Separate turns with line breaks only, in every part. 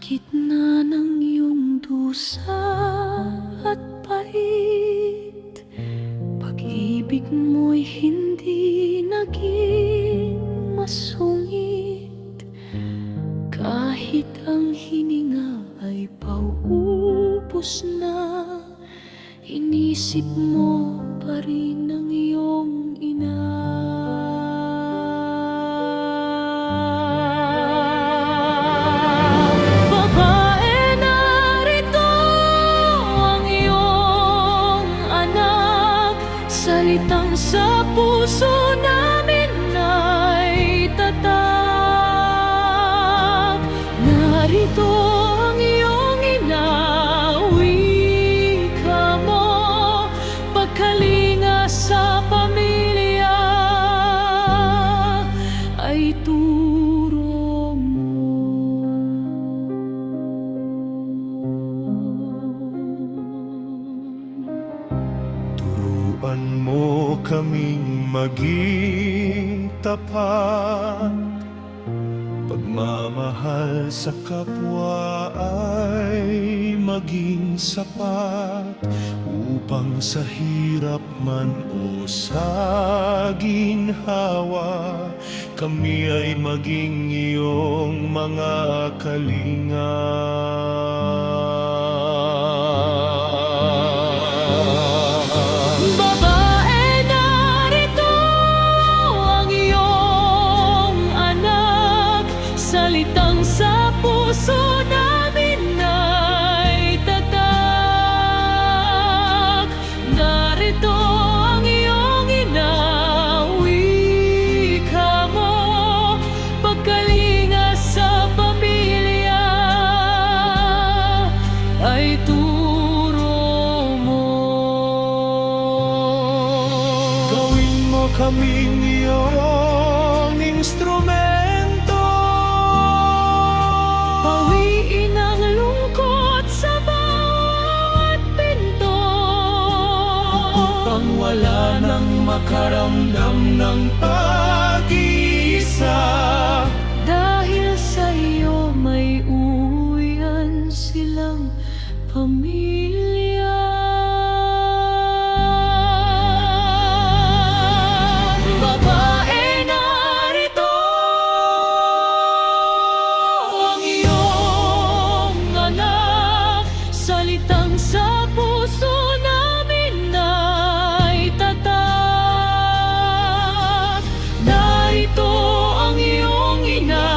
gitna ng iyong dusa at pait, pag-ibig mo'y hindi naging masungit. Kahit ang hininga ay paubos na, inisip mo pa rin ang iyong ina. Salitang sa puso namin ay tatak. Narito ang iyong ina, wika mo, pagkalinga sa pamilya ay turo mo.
Turuan mo kaming maging tapat, pagmamahal sa kapwa ay maging sapat, upang sa hirap man o sa ginhawa, kami ay maging iyong mga kalinga.
Salitang sa puso namin ay tatak. Narito ang iyong ina, wika mo, pagkalinga sa pamilya ay turo mo.
Gawin mo kaming iyong instrumento,
bawiin ang lungkot sa bawat pinto,
upang wala nang makaramdam ng pag-iisa.
dahil sa iyo may uuwian silang pamilya. Babae, narito ang iyong anak, salitang sa puso namin ay tatak. Narito ang iyong ina,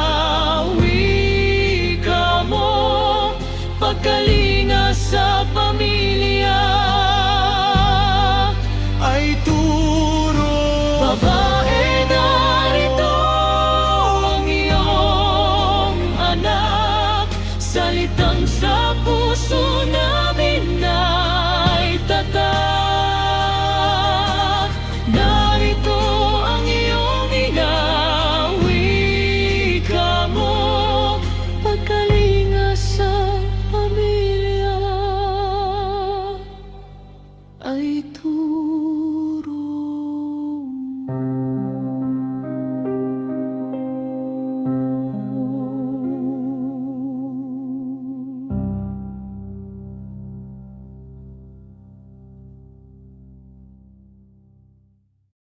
wika mo, pagkalinga sa pamilya
Ay turo.
babae, narito ang iyong anak, salitang sa